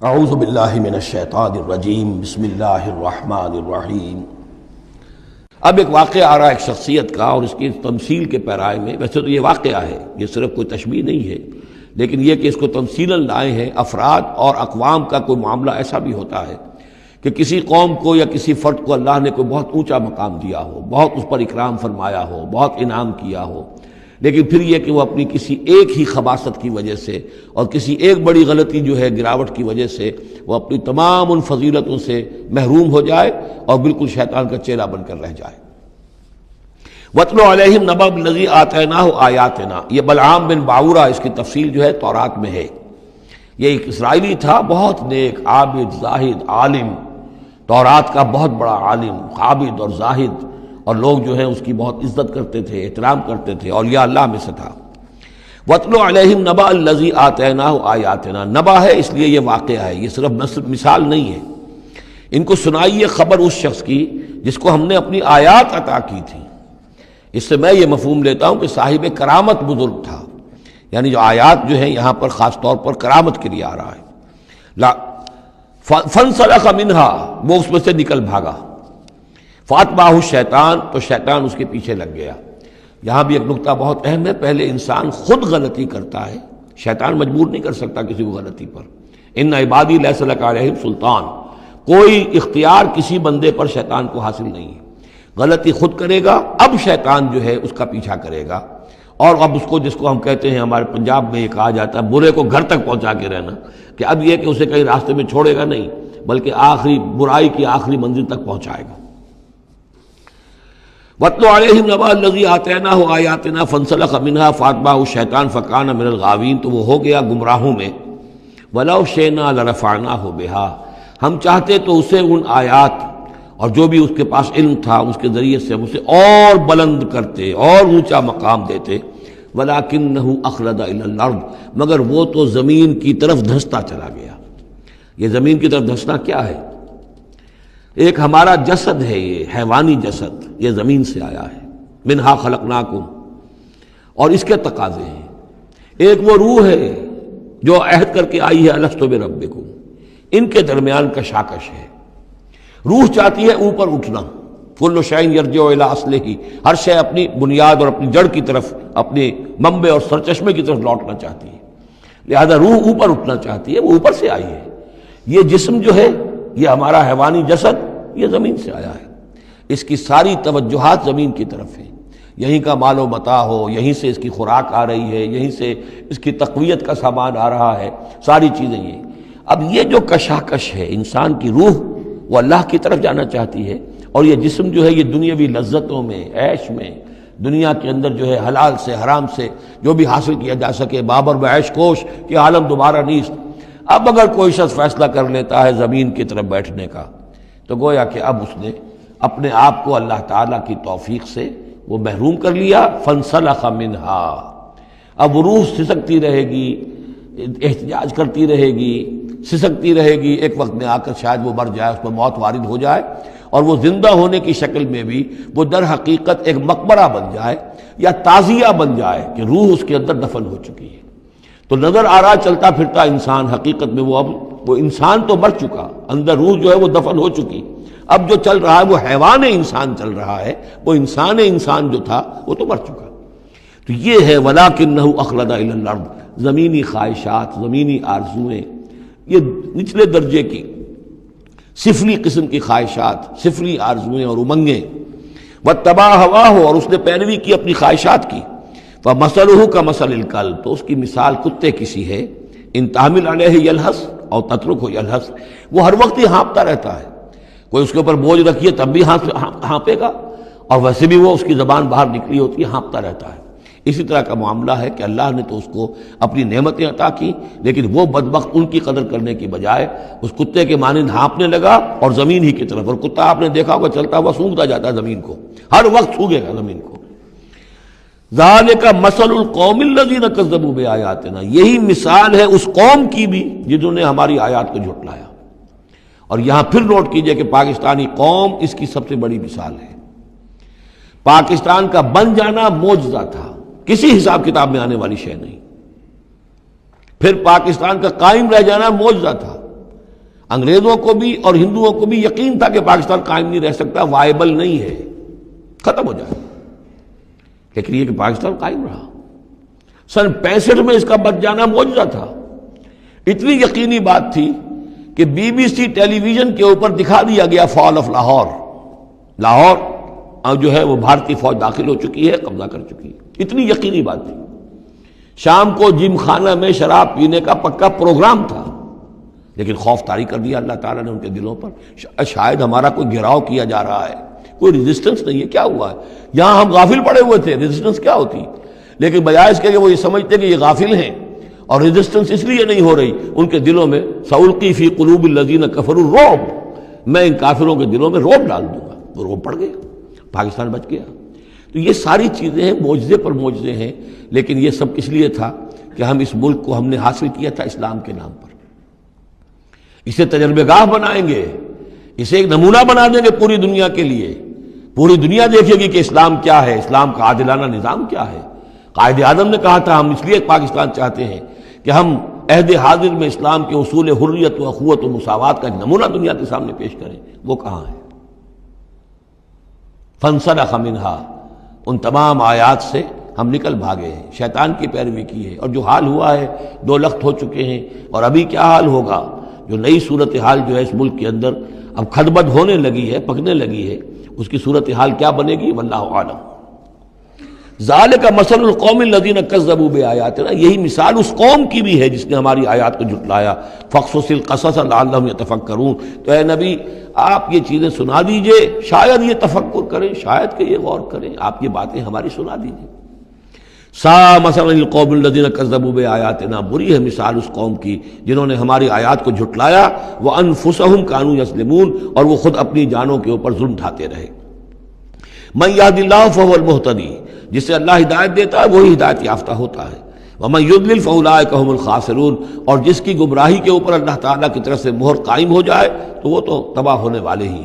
اعوذ باللہ من الشیطان الرجیم بسم اللہ الرحمن الرحیم۔ اب ایک واقعہ آ رہا ہے ایک شخصیت کا، اور اس کی تمثیل کے پیرائے میں، ویسے تو یہ واقعہ ہے، یہ صرف کوئی تشبیہ نہیں ہے، لیکن یہ کہ اس کو تمثیلاً لائے ہیں۔ افراد اور اقوام کا کوئی معاملہ ایسا بھی ہوتا ہے کہ کسی قوم کو یا کسی فرد کو اللہ نے کوئی بہت اونچا مقام دیا ہو، بہت اس پر اکرام فرمایا ہو، بہت انعام کیا ہو، لیکن پھر یہ کہ وہ اپنی کسی ایک ہی خباثت کی وجہ سے اور کسی ایک بڑی غلطی جو ہے گراوٹ کی وجہ سے وہ اپنی تمام ان فضیلتوں سے محروم ہو جائے اور بالکل شیطان کا چیلا بن کر رہ جائے۔ وَاتْلُ عَلَيْهِمْ نَبَأَ الَّذِي آتَيْنَاهُ آيَاتِنَا، یہ بلعام بن باورہ، اس کی تفصیل جو ہے تورات میں ہے۔ یہ ایک اسرائیلی تھا، بہت نیک، عابد، زاہد، عالم، تورات کا بہت بڑا عالم، عابد اور زاہد، اور لوگ جو ہیں اس کی بہت عزت کرتے تھے، احترام کرتے تھے، اور یہ اللہ میں سے تھا۔ وَاتْلُ عَلَيْهِمْ نَبَأَ الَّذِي آتَيْنَاهُ آيَاتِنَا، نبا ہے اس لیے یہ واقعہ ہے، یہ صرف مثال نہیں ہے۔ ان کو سنائیے خبر اس شخص کی جس کو ہم نے اپنی آیات عطا کی تھی۔ اس سے میں یہ مفہوم لیتا ہوں کہ صاحب کرامت بزرگ تھا، یعنی جو آیات جو ہیں یہاں پر خاص طور پر کرامت کے لیے آ رہا ہے۔ فَانْسَلَخَ مِنْهَا، وہ اس میں سے نکل بھاگا۔ فَأَتْبَعَهُ الشَّيْطَانُ، تو شیطان اس کے پیچھے لگ گیا۔ یہاں بھی ایک نکتہ بہت اہم ہے، پہلے انسان خود غلطی کرتا ہے، شیطان مجبور نہیں کر سکتا کسی کو غلطی پر۔ اِنَّ عِبَادِي لَيْسَ لَكَ عَلَيْهِمْ سُلْطَانٌ، کوئی اختیار کسی بندے پر شیطان کو حاصل نہیں ہے۔ غلطی خود کرے گا، اب شیطان جو ہے اس کا پیچھا کرے گا، اور اب اس کو، جس کو ہم کہتے ہیں ہمارے پنجاب میں یہ کہا جاتا ہے برے کو گھر تک پہنچا کے رہنا، کہ اب یہ کہ اسے کہیں راستے میں چھوڑے گا نہیں، بلکہ آخری برائی کی آخری منزل تک پہنچائے گا۔ وَاتْلُ عَلَيْهِمْ نَبَأَ الَّذِي آتَيْنَاهُ آيَاتِنَا فَانْسَلَخَ مِنْهَا فَأَتْبَعَهُ الشَّيْطَانُ فَكَانَ مِنَ الْغَاوِينَ، تو وہ ہو گیا گمراہوں میں۔ وَلَوْ شِئْنَا لَرَفَعْنَاهُ بِهَا، ہم چاہتے تو اسے ان آیات اور جو بھی اس کے پاس علم تھا اس کے ذریعے سے ہم اسے اور بلند کرتے اور اونچا مقام دیتے۔ وَلَكِنَّهُ أَخْلَدَ إِلَى الْأَرْضِ، مگر وہ تو زمین کی طرف دھنستا چلا گیا۔ یہ زمین کی طرف دھنسنا کیا ہے؟ ایک ہمارا جسد ہے، یہ حیوانی جسد، یہ زمین سے آیا ہے۔ منہا خلقناکم، اور اس کے تقاضے ہیں۔ ایک وہ روح ہے جو عہد کر کے آئی ہے الستو بربکم، ان کے درمیان کشاکش ہے۔ روح چاہتی ہے اوپر اٹھنا، کل شیء یرجع الی اصلہ، ہر شے اپنی بنیاد اور اپنی جڑ کی طرف، اپنے منبع اور سرچشمے کی طرف لوٹنا چاہتی ہے، لہذا روح اوپر اٹھنا چاہتی ہے، وہ اوپر سے آئی ہے۔ یہ جسم جو ہے، یہ ہمارا حیوانی جسد، یہ زمین سے آیا ہے، اس کی ساری توجہات زمین کی طرف ہیں، یہیں کا مال و متاع ہو، یہیں سے اس کی خوراک آ رہی ہے، یہیں سے اس کی تقویت کا سامان آ رہا ہے، ساری چیزیں یہ۔ اب یہ جو کشاکش ہے، انسان کی روح وہ اللہ کی طرف جانا چاہتی ہے، اور یہ جسم جو ہے یہ دنیاوی لذتوں میں، عیش میں، دنیا کے اندر جو ہے حلال سے حرام سے جو بھی حاصل کیا جا سکے، بابر بعیش کوش کہ عالم دوبارہ نیست۔ اب اگر کوئی شخص فیصلہ کر لیتا ہے زمین کی طرف بیٹھنے کا، تو گویا کہ اب اس نے اپنے آپ کو اللہ تعالیٰ کی توفیق سے وہ محروم کر لیا۔ فَانْسَلَخَ مِنْهَا، اب وہ روح سسکتی رہے گی، احتجاج کرتی رہے گی، سسکتی رہے گی، ایک وقت میں آ کر شاید وہ مر جائے، اس پر موت وارد ہو جائے، اور وہ زندہ ہونے کی شکل میں بھی وہ در حقیقت ایک مقبرہ بن جائے یا تعزیہ بن جائے کہ روح اس کے اندر دفن ہو چکی ہے۔ تو نظر آ رہا چلتا پھرتا انسان، حقیقت میں وہ انسان تو مر چکا، اندر روح جو ہے وہ دفن ہو چکی، اب جو چل رہا ہے وہ حیوان انسان چل رہا ہے، وہ انسان جو تھا وہ تو مر چکا۔ تو یہ ہے وَلَكِنَّهُ أَخْلَدَ إِلَى الْأَرْضِ، زمینی خواہشات، زمینی آرزوئیں، یہ نچلے درجے کی سفلی قسم کی خواہشات، سفلی آرزوئیں اور امنگیں۔ وَاتَّبَعَ هَوَاهُ، اور اس نے پیروی کی اپنی خواہشات کی۔ فَمَثَلُهُ كَمَثَلِ الْكَلْبِ، تو اس کی مثال کتے کی سی ہے۔ إِن تَحْمِلْ عَلَيْهِ يَلْهَثْ أَوْ تَتْرُكْهُ يَلْهَثْ، وہ ہر وقت ہی ہانپتا رہتا ہے، کوئی اس کے اوپر بوجھ رکھیے تب بھی ہانپے گا، اور ویسے بھی وہ اس کی زبان باہر نکلی ہوتی ہے، ہانپتا رہتا ہے۔ اسی طرح کا معاملہ ہے کہ اللہ نے تو اس کو اپنی نعمتیں عطا کی، لیکن وہ بدبخت ان کی قدر کرنے کی بجائے اس کتے کے مانند ہانپنے لگا اور زمین ہی کی طرف، اور کتا آپ نے دیکھا ہوگا چلتا ہوا سونگتا جاتا ہے زمین کو، ہر وقت سونگے گا زمین کو۔ ذالک مثل القوم الذین کذبوا بآیاتنا، یہی مثال ہے اس قوم کی بھی جنہوں نے ہماری آیات کو جھٹلایا۔ اور یہاں پھر نوٹ کیجئے کہ پاکستانی قوم اس کی سب سے بڑی مثال ہے۔ پاکستان کا بن جانا معجزہ تھا، کسی حساب کتاب میں آنے والی شے نہیں۔ پھر پاکستان کا قائم رہ جانا معجزہ تھا، انگریزوں کو بھی اور ہندوؤں کو بھی یقین تھا کہ پاکستان قائم نہیں رہ سکتا، وائبل نہیں ہے، ختم ہو جائے، لیکن یہ کہ پاکستان قائم رہا۔ سن 65 میں اس کا بچ جانا معجزہ تھا۔ اتنی یقینی بات تھی کہ BBC ٹیلی ویژن کے اوپر دکھا دیا گیا فال آف لاہور، لاہور اب جو ہے وہ بھارتی فوج داخل ہو چکی ہے، قبضہ کر چکی ہے، اتنی یقینی بات تھی۔ شام کو جم خانہ میں شراب پینے کا پکا پروگرام تھا، لیکن خوف طاری کر دیا اللہ تعالیٰ نے ان کے دلوں پر۔ شاید ہمارا کوئی گھراؤ کیا جا رہا ہے، کوئی ریزسٹنس نہیں ہے، کیا ہوا ہے؟ یہاں ہم غافل پڑے ہوئے تھے، ریزسٹنس کیا ہوتی؟ لیکن بجائے اس کے کہ وہ یہ سمجھتے کہ یہ غافل ہیں اور ریزسٹنس اس لیے نہیں ہو رہی، ان کے دلوں میں سألقی فی قلوب الذین کفروا الرعب، میں ان کافروں کے دلوں میں رعب ڈال دوں گا۔ وہ رعب پڑ گیا، پاکستان بچ گیا۔ تو یہ ساری چیزیں ہیں، معجزے پر معجزے ہیں، لیکن یہ سب اس لیے تھا کہ ہم اس ملک کو ہم نے حاصل کیا تھا اسلام کے نام پر۔ اسے تجربہ گاہ بنائیں گے، اسے ایک نمونہ بنا دیں گے پوری دنیا کے لیے، پوری دنیا دیکھے گی کہ اسلام کیا ہے، اسلام کا عادلانہ نظام کیا ہے۔ قائد اعظم نے کہا تھا ہم اس لیے پاکستان چاہتے ہیں کہ ہم عہد حاضر میں اسلام کے اصول حریت و اخوت و مساوات کا ایک نمونہ دنیا کے سامنے پیش کریں۔ وہ کہاں ہے؟ فانسلخ منہا، ان تمام آیات سے ہم نکل بھاگے ہیں، شیطان کی پیروی کی ہے، اور جو حال ہوا ہے 2 لخت ہو چکے ہیں، اور ابھی کیا حال ہوگا، جو نئی صورتحال جو ہے اس ملک کے اندر اب کھدبد ہونے لگی ہے، پکنے لگی ہے، اس کی صورتحال کیا بنے گی واللہ عالم۔ ذالک مثل القوم الذین کذبوا بآیاتنا، یہی مثال اس قوم کی بھی ہے جس نے ہماری آیات کو جھٹلایا۔ فاقصص القصص لعلہم یتفکرون، تو اے نبی آپ یہ چیزیں سنا دیجئے، شاید یہ تفکر کریں، شاید کہ یہ غور کریں، آپ یہ باتیں ہماری سنا دیجئے۔ سا مثلا القوم الذین کذبوا بآیاتنا، بری ہے مثال اس قوم کی جنہوں نے ہماری آیات کو جھٹلایا، وانفسہم کانوا یظلمون، اور وہ خود اپنی جانوں کے اوپر ظلم ڈھاتے رہے۔ من یہد اللہ فہو المہتدی، جسے اللہ ہدایت دیتا ہے وہی ہدایت یافتہ ہوتا ہے۔ ومن یضلل فاولئک هم الخاسرون، اور جس کی گمراہی کے اوپر اللہ تعالیٰ کی طرف سے مہر قائم ہو جائے تو وہ تو تباہ ہونے والے ہی ہیں۔